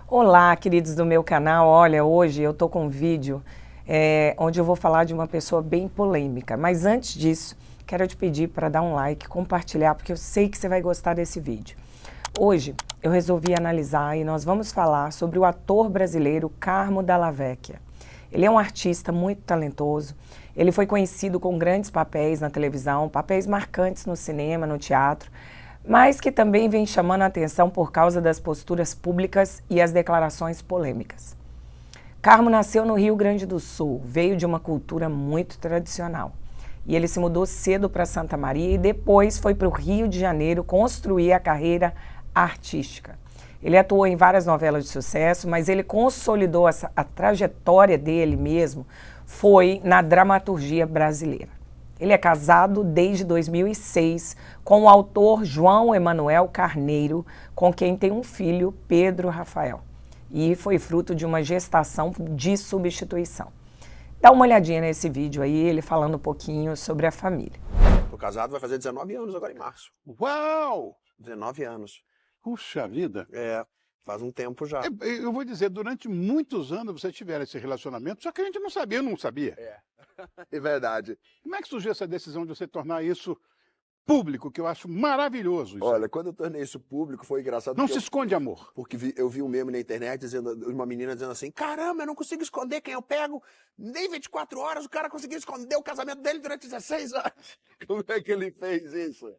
Olá, queridos do meu canal. Olha, hoje eu tô com um vídeo onde eu vou falar de uma pessoa bem polêmica. Mas antes disso, quero te pedir para dar um like, compartilhar, porque eu sei que você vai gostar desse vídeo. Hoje eu resolvi analisar e nós vamos falar sobre o ator brasileiro Carmo Dalla Vecchia. Ele é um artista muito talentoso. Ele foi conhecido com grandes papéis na televisão, papéis marcantes no cinema, no teatro, mas que também vem chamando a atenção por causa das posturas públicas e as declarações polêmicas. Carmo nasceu no Rio Grande do Sul, veio de uma cultura muito tradicional. E ele se mudou cedo para Santa Maria e depois foi para o Rio de Janeiro construir a carreira artística. Ele atuou em várias novelas de sucesso, mas ele consolidou a trajetória dele mesmo foi na dramaturgia brasileira. Ele é casado desde 2006 com o autor João Emanuel Carneiro, com quem tem um filho, Pedro Rafael. E foi fruto de uma gestação de substituição. Dá uma olhadinha nesse vídeo aí, ele falando um pouquinho sobre a família. Tô casado, vai fazer 19 anos agora em março. Uau! 19 anos. Puxa vida. Faz um tempo já. Eu vou dizer, durante muitos anos você tiveram esse relacionamento, só que a gente não sabia, eu não sabia. É verdade. Como é que surgiu essa decisão de você tornar isso público, que eu acho maravilhoso isso? Olha, quando eu tornei isso público, foi engraçado. Não se esconde amor. Porque eu vi um meme na internet dizendo, uma menina dizendo assim: caramba, eu não consigo esconder quem eu pego. Nem 24 horas o cara conseguiu esconder o casamento dele durante 16 anos. Como é que ele fez isso?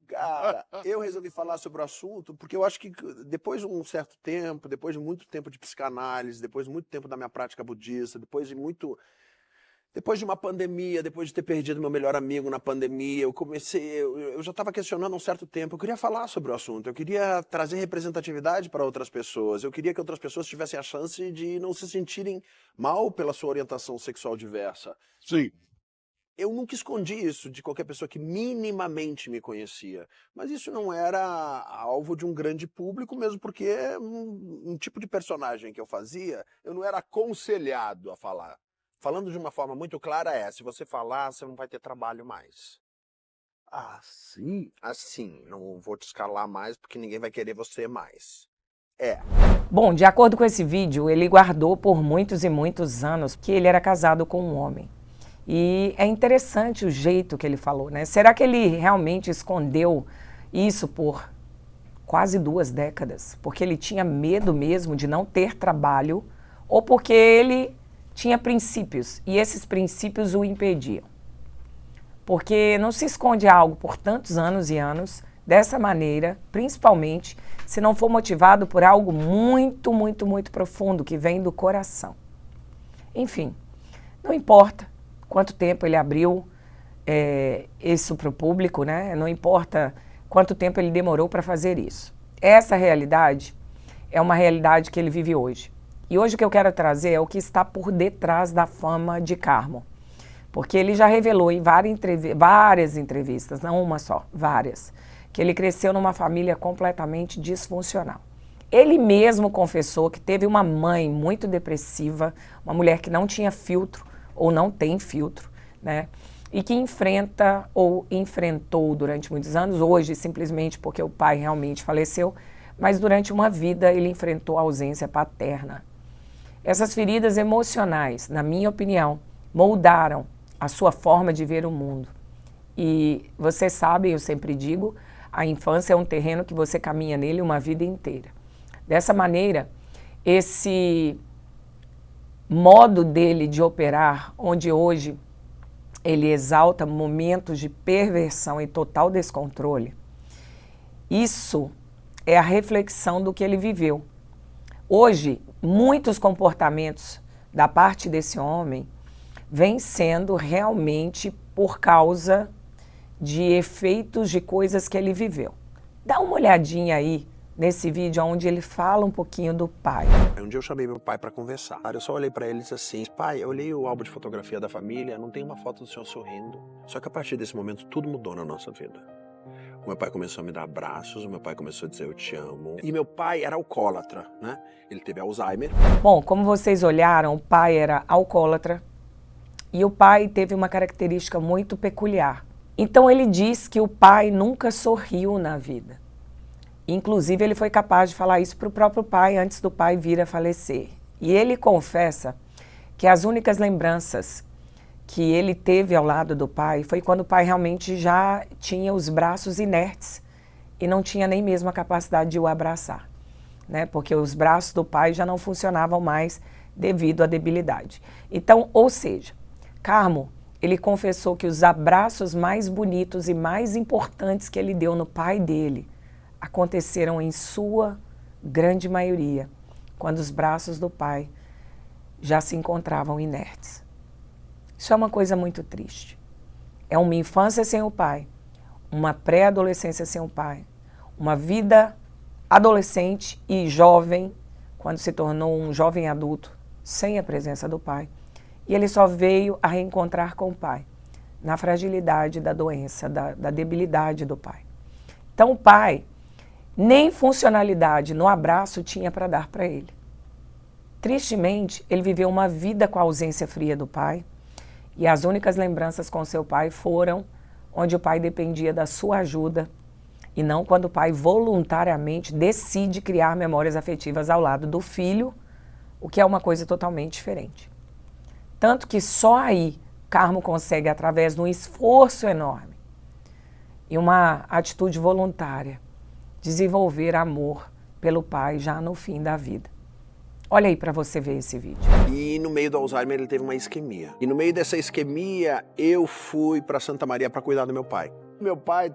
Cara, eu resolvi falar sobre o assunto porque eu acho que depois de um certo tempo, depois de muito tempo de psicanálise, depois de muito tempo da minha prática budista, depois de uma pandemia, depois de ter perdido meu melhor amigo na pandemia, eu já estava questionando há um certo tempo, eu queria falar sobre o assunto, eu queria trazer representatividade para outras pessoas, eu queria que outras pessoas tivessem a chance de não se sentirem mal pela sua orientação sexual diversa. Sim. Eu nunca escondi isso de qualquer pessoa que minimamente me conhecia, mas isso não era alvo de um grande público, mesmo porque um tipo de personagem que eu fazia, eu não era aconselhado a falar. Falando de uma forma muito clara se você falar, você não vai ter trabalho mais. Ah, sim? Assim, não vou te escalar mais porque ninguém vai querer você mais. Bom, de acordo com esse vídeo, ele guardou por muitos e muitos anos que ele era casado com um homem. E é interessante o jeito que ele falou, né? Será que ele realmente escondeu isso por quase 2 décadas? Porque ele tinha medo mesmo de não ter trabalho ou porque ele tinha princípios e esses princípios o impediam? Porque não se esconde algo por tantos anos e anos dessa maneira, principalmente se não for motivado por algo muito, muito, muito profundo que vem do coração. Enfim, não importa quanto tempo ele abriu isso para o público, né? Não importa quanto tempo ele demorou para fazer isso. Essa realidade é uma realidade que ele vive hoje. E hoje o que eu quero trazer é o que está por detrás da fama de Carmo. Porque ele já revelou em várias entrevistas, não uma só, várias, que ele cresceu numa família completamente disfuncional. Ele mesmo confessou que teve uma mãe muito depressiva, uma mulher que não tinha filtro, ou não tem filtro, né? E que enfrenta ou enfrentou durante muitos anos, hoje simplesmente porque o pai realmente faleceu, mas durante uma vida ele enfrentou a ausência paterna. Essas feridas emocionais, na minha opinião, moldaram a sua forma de ver o mundo. E vocês sabem, eu sempre digo, a infância é um terreno que você caminha nele uma vida inteira. Dessa maneira, esse modo dele de operar, onde hoje ele exalta momentos de perversão e total descontrole, isso é a reflexão do que ele viveu. Hoje, muitos comportamentos da parte desse homem vêm sendo realmente por causa de efeitos de coisas que ele viveu. Dá uma olhadinha aí nesse vídeo onde ele fala um pouquinho do pai. Um dia eu chamei meu pai para conversar. Eu só olhei para ele e disse assim: pai, eu olhei o álbum de fotografia da família, não tem uma foto do senhor sorrindo. Só que a partir desse momento tudo mudou na nossa vida. O meu pai começou a me dar abraços, o meu pai começou a dizer eu te amo. E meu pai era alcoólatra, né? Ele teve Alzheimer. Bom, como vocês olharam, o pai era alcoólatra e o pai teve uma característica muito peculiar. Então ele diz que o pai nunca sorriu na vida. Inclusive, ele foi capaz de falar isso para o próprio pai antes do pai vir a falecer. E ele confessa que as únicas lembranças que ele teve ao lado do pai foi quando o pai realmente já tinha os braços inertes e não tinha nem mesmo a capacidade de o abraçar, né? Porque os braços do pai já não funcionavam mais devido à debilidade. Então, ou seja, Carmo, ele confessou que os abraços mais bonitos e mais importantes que ele deu no pai dele aconteceram em sua grande maioria, quando os braços do pai já se encontravam inertes. Isso é uma coisa muito triste. É uma infância sem o pai, uma pré-adolescência sem o pai, uma vida adolescente e jovem, quando se tornou um jovem adulto, sem a presença do pai. E ele só veio a reencontrar com o pai, na fragilidade da doença, da debilidade do pai. Então o pai, nem funcionalidade no abraço tinha para dar para ele. Tristemente, ele viveu uma vida com a ausência fria do pai, e as únicas lembranças com seu pai foram onde o pai dependia da sua ajuda e não quando o pai voluntariamente decide criar memórias afetivas ao lado do filho, o que é uma coisa totalmente diferente. Tanto que só aí Carmo consegue, através de um esforço enorme e uma atitude voluntária, desenvolver amor pelo pai já no fim da vida. Olha aí para você ver esse vídeo. E no meio do Alzheimer ele teve uma isquemia. E no meio dessa isquemia eu fui para Santa Maria para cuidar do meu pai. Meu pai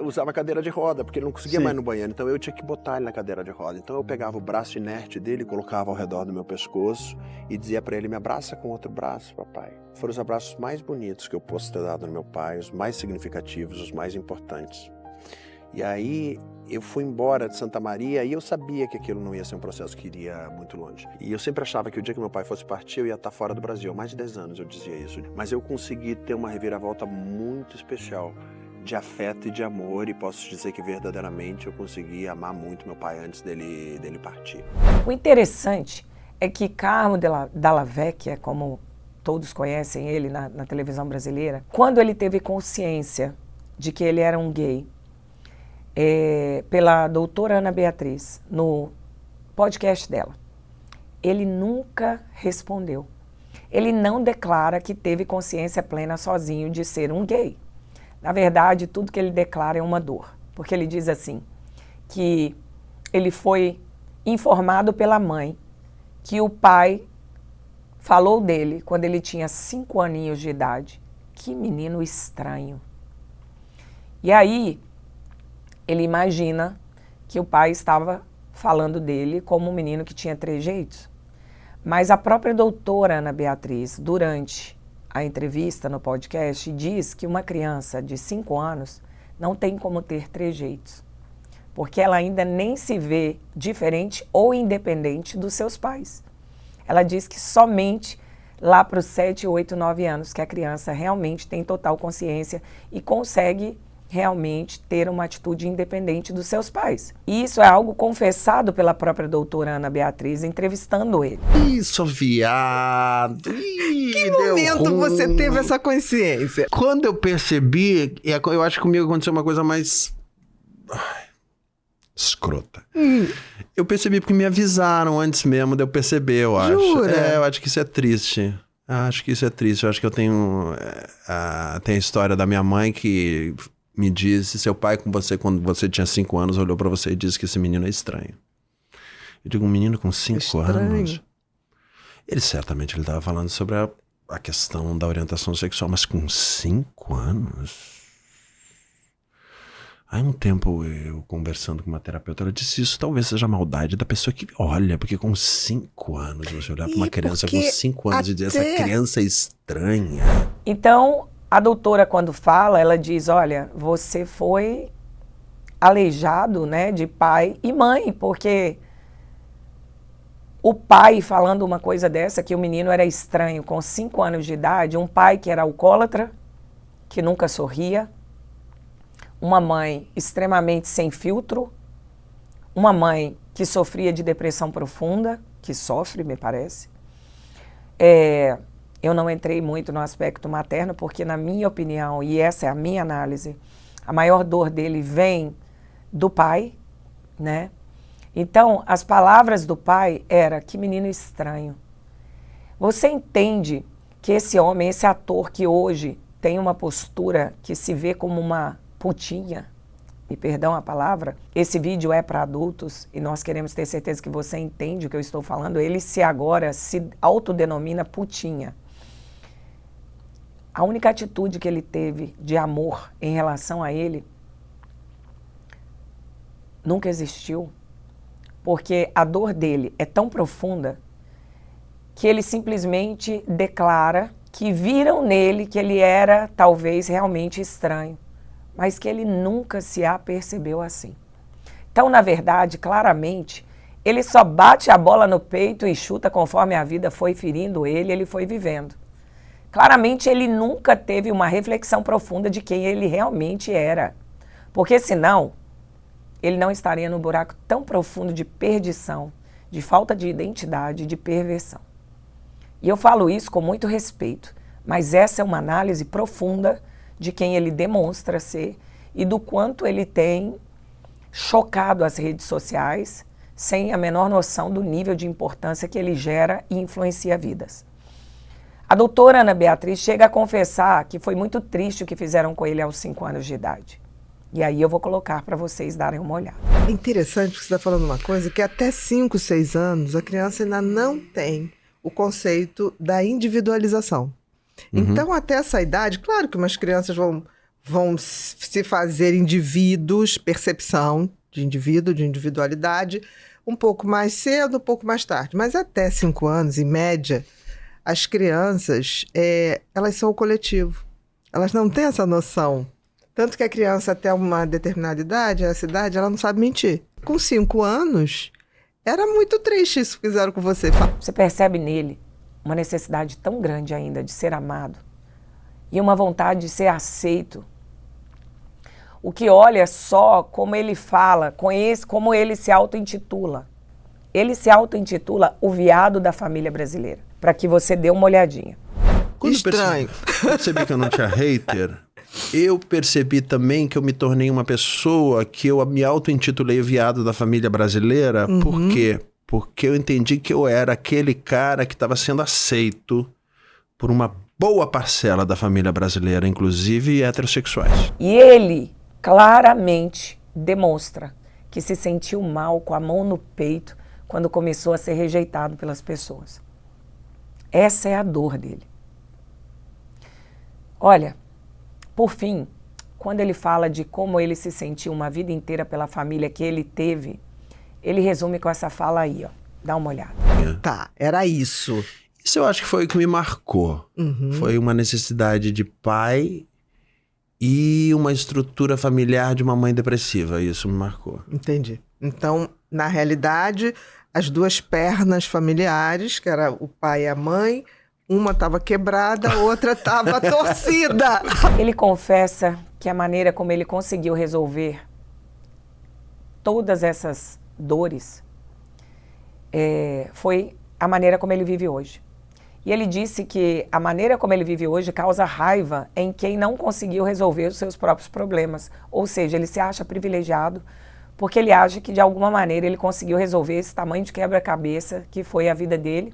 usava cadeira de roda, porque ele não conseguia mais ir no banheiro, então eu tinha que botar ele na cadeira de roda. Então eu pegava o braço inerte dele, colocava ao redor do meu pescoço e dizia para ele: me abraça com outro braço, papai. Foram os abraços mais bonitos que eu posso ter dado no meu pai, os mais significativos, os mais importantes. E aí eu fui embora de Santa Maria e eu sabia que aquilo não ia ser um processo que iria muito longe. E eu sempre achava que o dia que meu pai fosse partir eu ia estar fora do Brasil. Há mais de 10 anos eu dizia isso. Mas eu consegui ter uma reviravolta muito especial de afeto e de amor, e posso dizer que verdadeiramente eu consegui amar muito meu pai antes dele partir. O interessante é que Carmo Della Vecchia, como todos conhecem ele na televisão brasileira, quando ele teve consciência de que ele era um gay, pela doutora Ana Beatriz, no podcast dela, ele nunca respondeu. Ele não declara que teve consciência plena sozinho de ser um gay. Na verdade, tudo que ele declara é uma dor, porque ele diz assim, que ele foi informado pela mãe que o pai falou dele quando ele tinha 5 aninhos de idade. Que menino estranho. E aí, ele imagina que o pai estava falando dele como um menino que tinha trejeitos. Mas a própria doutora Ana Beatriz, durante a entrevista no podcast, diz que uma criança de 5 anos não tem como ter trejeitos, porque ela ainda nem se vê diferente ou independente dos seus pais. Ela diz que somente lá para os 7, 8, 9 anos que a criança realmente tem total consciência e consegue realmente ter uma atitude independente dos seus pais. E isso é algo confessado pela própria doutora Ana Beatriz, entrevistando ele. Isso, viado! Que momento você teve essa consciência? Quando eu percebi, eu acho que comigo aconteceu uma coisa mais escrota. Eu percebi porque me avisaram antes mesmo de eu perceber, eu acho. Jura? Eu acho que isso é triste. Acho que isso é triste. Eu acho que eu tenho tem a história da minha mãe que me disse: seu pai com você quando você tinha 5 anos olhou pra você e disse que esse menino é estranho. Eu digo, um menino com 5 anos? Ele certamente estava falando sobre a questão da orientação sexual, mas com 5 anos? Aí um tempo eu conversando com uma terapeuta, ela disse: isso talvez seja a maldade da pessoa que olha, porque com 5 anos, você olhar para uma criança com 5 anos e dizer essa criança é estranha. Então, a doutora, quando fala, ela diz: olha, você foi aleijado, né, de pai e mãe, porque o pai falando uma coisa dessa, que o menino era estranho com 5 anos de idade, um pai que era alcoólatra, que nunca sorria, uma mãe extremamente sem filtro, uma mãe que sofria de depressão profunda, que sofre, me parece. Eu não entrei muito no aspecto materno, porque na minha opinião, e essa é a minha análise, a maior dor dele vem do pai, né? Então, as palavras do pai eram: que menino estranho. Você entende que esse homem, esse ator que hoje tem uma postura que se vê como uma putinha, e perdão a palavra, esse vídeo é para adultos e nós queremos ter certeza que você entende o que eu estou falando. Ele agora se autodenomina putinha. A única atitude que ele teve de amor em relação a ele nunca existiu, porque a dor dele é tão profunda que ele simplesmente declara que viram nele que ele era talvez realmente estranho, mas que ele nunca se apercebeu assim. Então, na verdade, claramente, ele só bate a bola no peito e chuta conforme a vida foi ferindo ele, ele foi vivendo. Claramente, ele nunca teve uma reflexão profunda de quem ele realmente era, porque senão ele não estaria no buraco tão profundo de perdição, de falta de identidade, de perversão. E eu falo isso com muito respeito, mas essa é uma análise profunda de quem ele demonstra ser e do quanto ele tem chocado as redes sociais sem a menor noção do nível de importância que ele gera e influencia vidas. A doutora Ana Beatriz chega a confessar que foi muito triste o que fizeram com ele aos 5 anos de idade. E aí eu vou colocar para vocês darem uma olhada. É interessante que você está falando uma coisa que até 5, 6 anos a criança ainda não tem o conceito da individualização. Então, até essa idade, claro que umas crianças vão se fazer indivíduos, percepção de indivíduo, de individualidade, um pouco mais cedo, um pouco mais tarde. Mas até 5 anos, em média, as crianças, elas são o coletivo. Elas não têm essa noção. Tanto que a criança, até uma determinada idade, essa idade, ela não sabe mentir. Com 5 anos, era muito triste isso que fizeram com você. Você percebe nele uma necessidade tão grande ainda de ser amado e uma vontade de ser aceito. O que olha só como ele fala, como ele se auto-intitula. Ele se auto-intitula o viado da família brasileira, para que você dê uma olhadinha. Quando Estranho. percebi que eu não tinha hater, eu percebi também que eu me tornei uma pessoa que eu me auto-intitulei o viado da família brasileira. Por quê? Porque eu entendi que eu era aquele cara que estava sendo aceito por uma boa parcela da família brasileira, inclusive heterossexuais. E ele claramente demonstra que se sentiu mal com a mão no peito quando começou a ser rejeitado pelas pessoas. Essa é a dor dele. Olha, por fim, quando ele fala de como ele se sentiu uma vida inteira pela família que ele teve, ele resume com essa fala aí, ó. Dá uma olhada. Tá, era isso. Isso eu acho que foi o que me marcou. Foi uma necessidade de pai e uma estrutura familiar de uma mãe depressiva. Isso me marcou. Entendi. Então, na realidade, as duas pernas familiares, que era o pai e a mãe, uma estava quebrada, a outra estava torcida. Ele confessa que a maneira como ele conseguiu resolver todas essas dores foi a maneira como ele vive hoje. E ele disse que a maneira como ele vive hoje causa raiva em quem não conseguiu resolver os seus próprios problemas. Ou seja, ele se acha privilegiado porque ele acha que de alguma maneira ele conseguiu resolver esse tamanho de quebra-cabeça que foi a vida dele.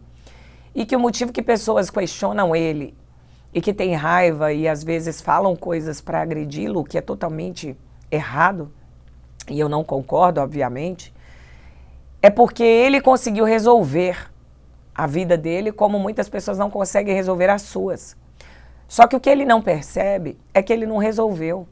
E que o motivo que pessoas questionam ele e que têm raiva e às vezes falam coisas para agredi-lo, o que é totalmente errado, e eu não concordo, obviamente, é porque ele conseguiu resolver a vida dele como muitas pessoas não conseguem resolver as suas. Só que o que ele não percebe é que ele não resolveu.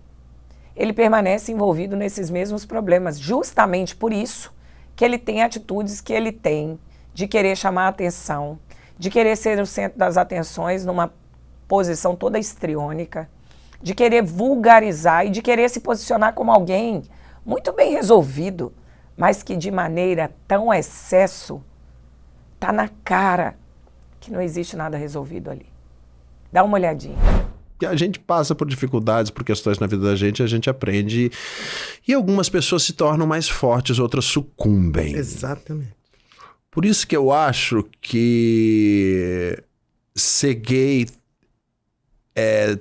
Ele permanece envolvido nesses mesmos problemas, justamente por isso que ele tem atitudes que ele tem de querer chamar a atenção, de querer ser o centro das atenções numa posição toda histriônica, de querer vulgarizar e de querer se posicionar como alguém muito bem resolvido, mas que de maneira tão excesso, tá na cara que não existe nada resolvido ali. Dá uma olhadinha. A gente passa por dificuldades, por questões na vida da gente, a gente aprende. E algumas pessoas se tornam mais fortes, outras sucumbem. Exatamente. Por isso que eu acho que ser gay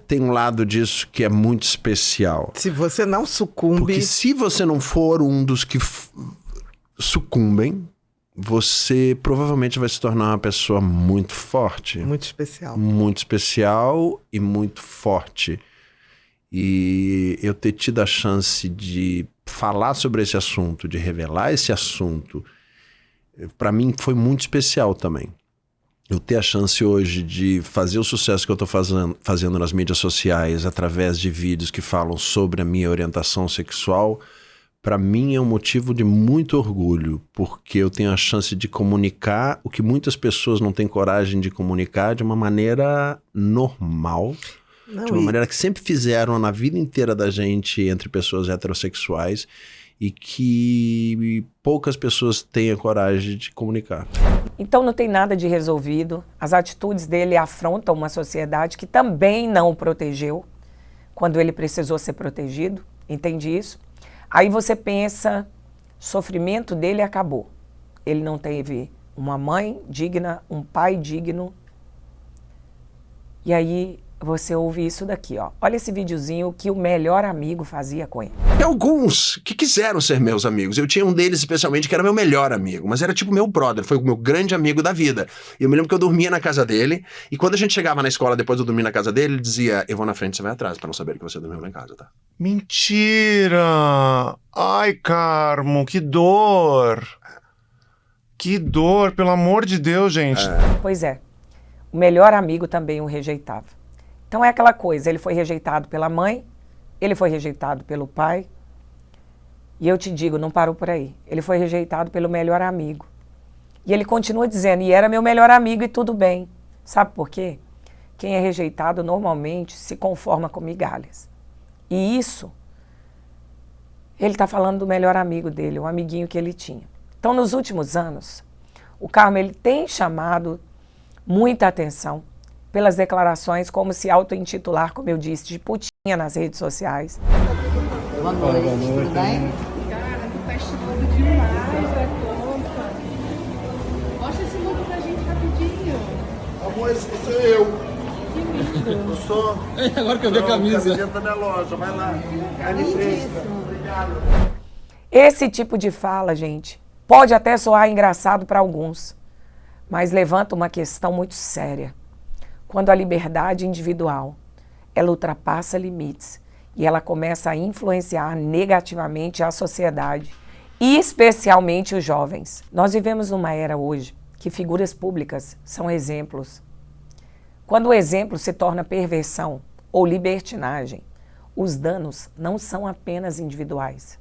tem um lado disso que é muito especial. Se você não sucumbe... Porque se você não for um dos que sucumbem, você provavelmente vai se tornar uma pessoa muito forte. Muito especial. Muito especial e muito forte. E eu ter tido a chance de falar sobre esse assunto, de revelar esse assunto, para mim foi muito especial também. Eu ter a chance hoje de fazer o sucesso que eu estou fazendo nas mídias sociais através de vídeos que falam sobre a minha orientação sexual, para mim é um motivo de muito orgulho, porque eu tenho a chance de comunicar o que muitas pessoas não têm coragem de comunicar de uma maneira normal, de uma maneira que sempre fizeram na vida inteira da gente entre pessoas heterossexuais e que poucas pessoas têm a coragem de comunicar. Então não tem nada de resolvido. As atitudes dele afrontam uma sociedade que também não o protegeu quando ele precisou ser protegido. Entende isso? Aí você pensa, sofrimento dele acabou. Ele não teve uma mãe digna, um pai digno. E aí você ouve isso daqui, ó. Olha esse videozinho que o melhor amigo fazia com ele. Tem alguns que quiseram ser meus amigos. Eu tinha um deles especialmente que era meu melhor amigo, mas era tipo meu brother, foi o meu grande amigo da vida. E eu me lembro que eu dormia na casa dele, e quando a gente chegava na escola depois de eu dormir na casa dele, ele dizia, eu vou na frente, você vai atrás, pra não saber que você dormiu lá em casa, tá? Mentira! Ai, Carmo, que dor! Que dor, pelo amor de Deus, gente. Pois é, o melhor amigo também o rejeitava. Então é aquela coisa, ele foi rejeitado pela mãe, ele foi rejeitado pelo pai, e eu te digo, não parou por aí. Ele foi rejeitado pelo melhor amigo. E ele continua dizendo, e era meu melhor amigo e tudo bem. Sabe por quê? Quem é rejeitado normalmente se conforma com migalhas. E isso, ele está falando do melhor amigo dele, o amiguinho que ele tinha. Então nos últimos anos, o Carmo ele tem chamado muita atenção pelas declarações, como se auto-intitular, como eu disse, de putinha nas redes sociais. Boa noite, tudo bem? Cara, tu tá estimando demais a conta. Mostra esse look pra gente rapidinho. Amor, esse sou eu. Que lindo. Eu sou. Agora que eu vi a camisa. Camiseta da minha loja, vai lá. Carne fresca. Obrigado. Esse tipo de fala, gente, pode até soar engraçado para alguns, mas levanta uma questão muito séria. Quando a liberdade individual, ela ultrapassa limites e ela começa a influenciar negativamente a sociedade, e especialmente os jovens. Nós vivemos numa era hoje que figuras públicas são exemplos. Quando o exemplo se torna perversão ou libertinagem, os danos não são apenas individuais,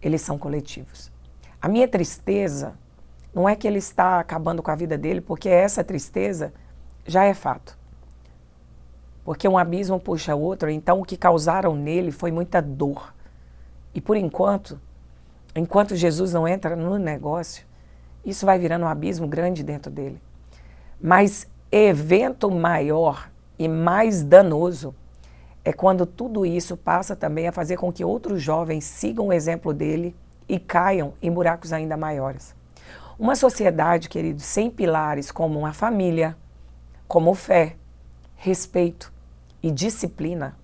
eles são coletivos. A minha tristeza não é que ele está acabando com a vida dele, porque essa tristeza já é fato. Porque um abismo puxa outro, então o que causaram nele foi muita dor. E por enquanto Jesus não entra no negócio, isso vai virando um abismo grande dentro dele. Mas evento maior e mais danoso é quando tudo isso passa também a fazer com que outros jovens sigam o exemplo dele e caiam em buracos ainda maiores. Uma sociedade, querido, sem pilares como uma família, como fé, respeito e disciplina,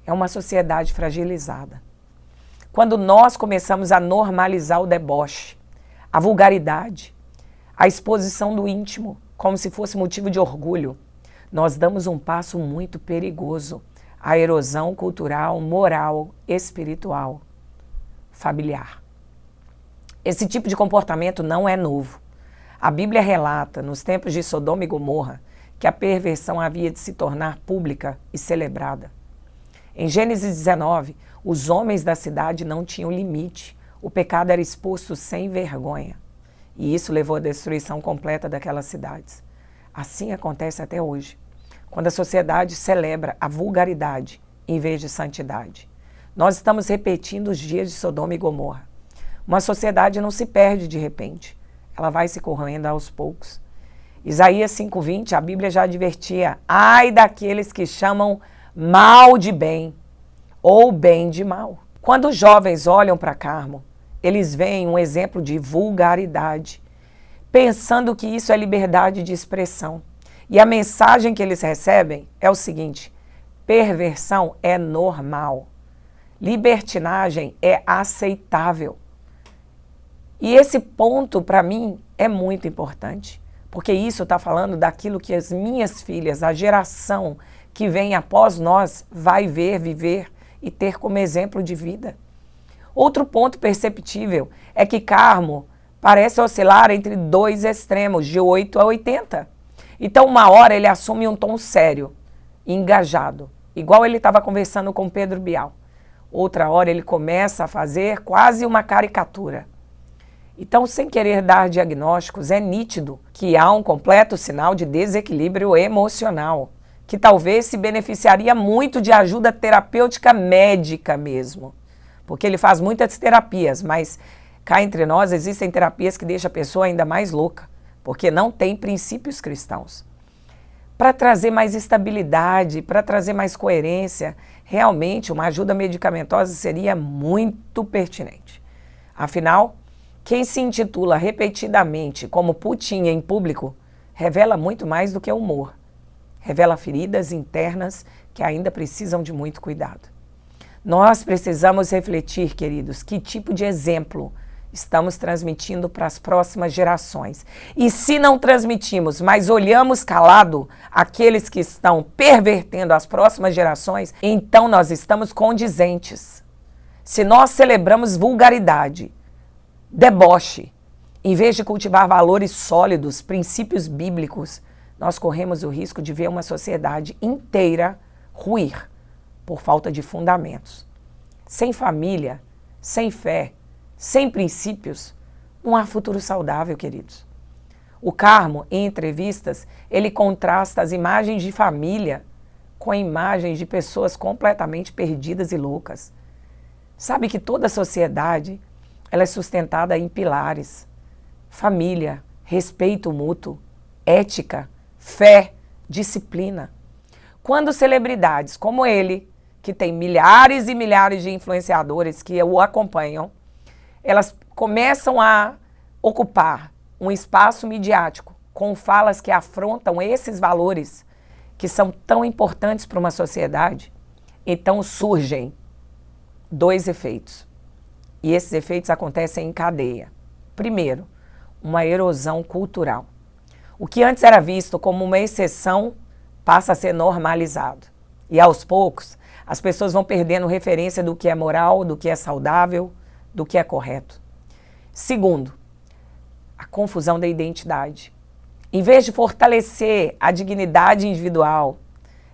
é uma sociedade fragilizada. Quando nós começamos a normalizar o deboche, a vulgaridade, a exposição do íntimo, como se fosse motivo de orgulho, nós damos um passo muito perigoso à erosão cultural, moral, espiritual, familiar. Esse tipo de comportamento não é novo. A Bíblia relata, nos tempos de Sodoma e Gomorra, que a perversão havia de se tornar pública e celebrada. Em Gênesis 19, os homens da cidade não tinham limite. O pecado era exposto sem vergonha. E isso levou à destruição completa daquelas cidades. Assim acontece até hoje, quando a sociedade celebra a vulgaridade em vez de santidade. Nós estamos repetindo os dias de Sodoma e Gomorra. Uma sociedade não se perde de repente. Ela vai se corroendo aos poucos. Isaías 5:20, a Bíblia já advertia, ai daqueles que chamam mal de bem ou bem de mal. Quando os jovens olham para Carmo, eles veem um exemplo de vulgaridade, pensando que isso é liberdade de expressão. E a mensagem que eles recebem é o seguinte, perversão é normal, libertinagem é aceitável. E esse ponto, para mim, é muito importante, porque isso está falando daquilo que as minhas filhas, a geração que vem após nós, vai ver, viver e ter como exemplo de vida. Outro ponto perceptível é que Carmo parece oscilar entre dois extremos, de 8 a 80. Então, uma hora ele assume um tom sério, engajado, igual ele estava conversando com Pedro Bial. Outra hora ele começa a fazer quase uma caricatura. Então, sem querer dar diagnósticos, é nítido que há um completo sinal de desequilíbrio emocional, que talvez se beneficiaria muito de ajuda terapêutica médica mesmo. Porque ele faz muitas terapias, mas cá entre nós existem terapias que deixam a pessoa ainda mais louca, porque não tem princípios cristãos. Para trazer mais estabilidade, para trazer mais coerência, realmente uma ajuda medicamentosa seria muito pertinente. Afinal, quem se intitula repetidamente como putinha em público revela muito mais do que humor. Revela feridas internas que ainda precisam de muito cuidado. Nós precisamos refletir, queridos, que tipo de exemplo estamos transmitindo para as próximas gerações. E se não transmitimos, mas olhamos calado aqueles que estão pervertendo as próximas gerações, então nós estamos condizentes. Se nós celebramos vulgaridade, deboche, em vez de cultivar valores sólidos, princípios bíblicos, nós corremos o risco de ver uma sociedade inteira ruir por falta de fundamentos. Sem família, sem fé, sem princípios, não há futuro saudável, queridos. O Carmo, em entrevistas, ele contrasta as imagens de família com imagens de pessoas completamente perdidas e loucas. Sabe que toda sociedade ela é sustentada em pilares: família, respeito mútuo, ética, fé, disciplina. Quando celebridades como ele, que tem milhares e milhares de influenciadores que o acompanham, elas começam a ocupar um espaço midiático com falas que afrontam esses valores que são tão importantes para uma sociedade, então surgem dois efeitos. E esses efeitos acontecem em cadeia. Primeiro, uma erosão cultural. O que antes era visto como uma exceção passa a ser normalizado. E aos poucos, as pessoas vão perdendo referência do que é moral, do que é saudável, do que é correto. Segundo, a confusão da identidade. Em vez de fortalecer a dignidade individual,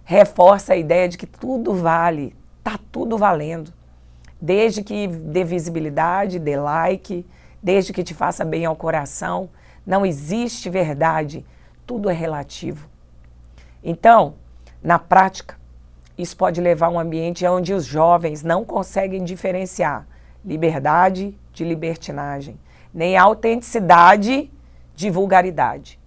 reforça a ideia de que tudo vale, está tudo valendo. Desde que dê visibilidade, dê like, desde que te faça bem ao coração, não existe verdade, tudo é relativo. Então, na prática, isso pode levar a um ambiente onde os jovens não conseguem diferenciar liberdade de libertinagem, nem autenticidade de vulgaridade.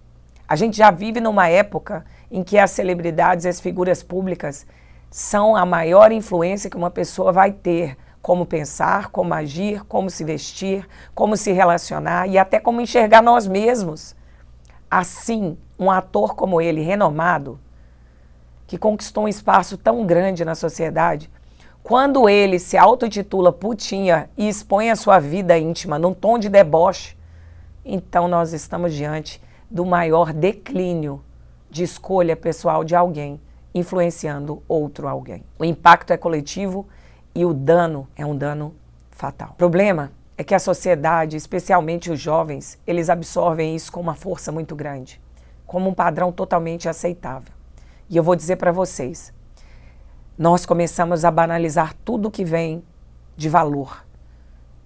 A gente já vive numa época em que as celebridades e as figuras públicas são a maior influência que uma pessoa vai ter, como pensar, como agir, como se vestir, como se relacionar e até como enxergar nós mesmos. Assim, um ator como ele, renomado, que conquistou um espaço tão grande na sociedade, quando ele se autotitula putinha e expõe a sua vida íntima num tom de deboche, então nós estamos diante do maior declínio de escolha pessoal de alguém, influenciando outro alguém. O impacto é coletivo e o dano é um dano fatal. O problema é que a sociedade, especialmente os jovens, eles absorvem isso com uma força muito grande, como um padrão totalmente aceitável. E eu vou dizer para vocês, nós começamos a banalizar tudo que vem de valor.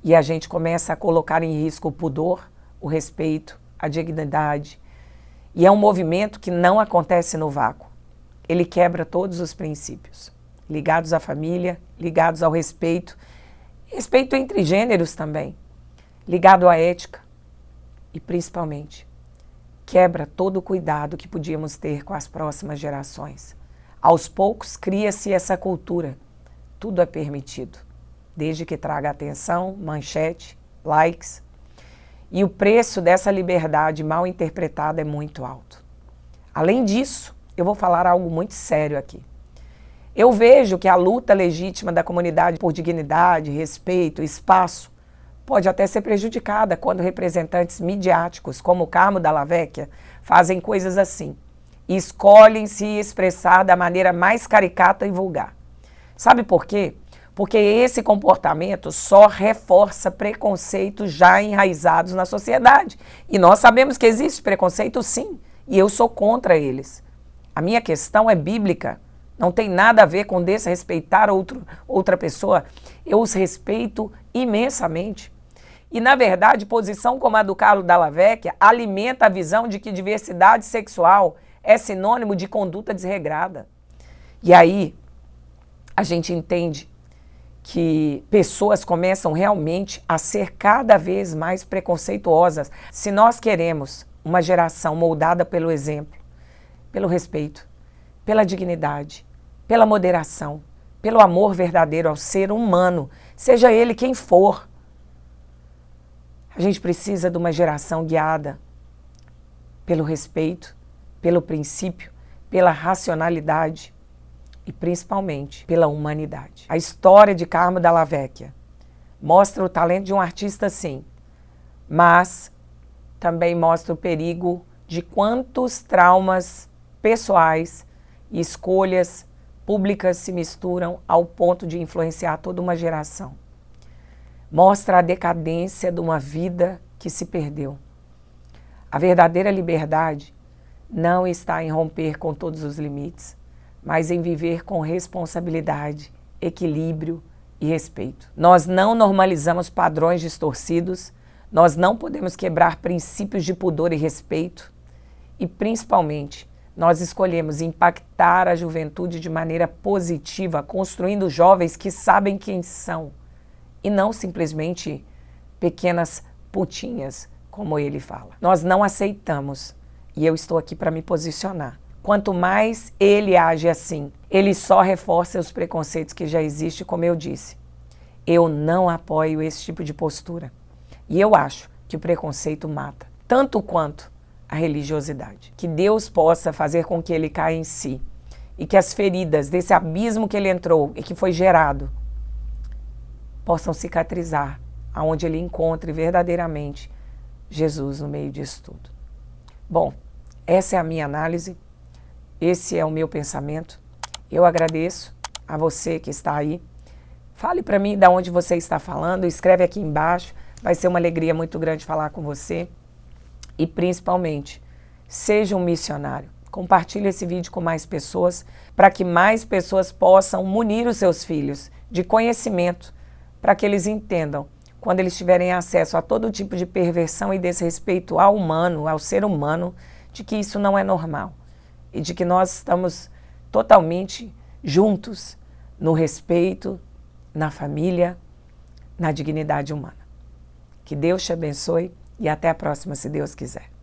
E a gente começa a colocar em risco o pudor, o respeito, a dignidade. E é um movimento que não acontece no vácuo. Ele quebra todos os princípios, ligados à família, ligados ao respeito, respeito entre gêneros também, ligado à ética e, principalmente, quebra todo o cuidado que podíamos ter com as próximas gerações. Aos poucos, cria-se essa cultura. Tudo é permitido, desde que traga atenção, manchete, likes. E o preço dessa liberdade mal interpretada é muito alto. Além disso, eu vou falar algo muito sério aqui. Eu vejo que a luta legítima da comunidade por dignidade, respeito, espaço, pode até ser prejudicada quando representantes midiáticos, como Carmo Dalla Vecchia, fazem coisas assim. E escolhem se expressar da maneira mais caricata e vulgar. Sabe por quê? Porque esse comportamento só reforça preconceitos já enraizados na sociedade. E nós sabemos que existe preconceito sim, e eu sou contra eles. A minha questão é bíblica, não tem nada a ver com desrespeitar outra pessoa. Eu os respeito imensamente. E, na verdade, posição como a do Carmo Dalla Vecchia alimenta a visão de que diversidade sexual é sinônimo de conduta desregrada. E aí, a gente entende que pessoas começam realmente a ser cada vez mais preconceituosas. Se nós queremos uma geração moldada pelo exemplo, pelo respeito, pela dignidade, pela moderação, pelo amor verdadeiro ao ser humano, seja ele quem for, a gente precisa de uma geração guiada pelo respeito, pelo princípio, pela racionalidade e principalmente pela humanidade. A história de Carmo Dalla Vecchia mostra o talento de um artista sim, mas também mostra o perigo de quantos traumas pessoais e escolhas públicas se misturam ao ponto de influenciar toda uma geração. Mostra a decadência de uma vida que se perdeu. A verdadeira liberdade não está em romper com todos os limites, mas em viver com responsabilidade, equilíbrio e respeito. Nós não normalizamos padrões distorcidos, nós não podemos quebrar princípios de pudor e respeito e, principalmente, nós escolhemos impactar a juventude de maneira positiva, construindo jovens que sabem quem são e não simplesmente pequenas putinhas, como ele fala. Nós não aceitamos, e eu estou aqui para me posicionar. Quanto mais ele age assim, ele só reforça os preconceitos que já existem, como eu disse. Eu não apoio esse tipo de postura. E eu acho que o preconceito mata, tanto quanto a religiosidade. Que Deus possa fazer com que ele caia em si e que as feridas desse abismo que ele entrou e que foi gerado possam cicatrizar, aonde ele encontre verdadeiramente Jesus no meio disso tudo. Bom, essa é a minha análise, esse é o meu pensamento. Eu agradeço a você que está aí. Fale para mim de onde você está falando, escreve aqui embaixo, vai ser uma alegria muito grande falar com você. E principalmente, seja um missionário. Compartilhe esse vídeo com mais pessoas, para que mais pessoas possam munir os seus filhos de conhecimento, para que eles entendam, quando eles tiverem acesso a todo tipo de perversão e desrespeito ao humano, ao ser humano, de que isso não é normal. E de que nós estamos totalmente juntos no respeito, na família, na dignidade humana. Que Deus te abençoe e até a próxima, se Deus quiser.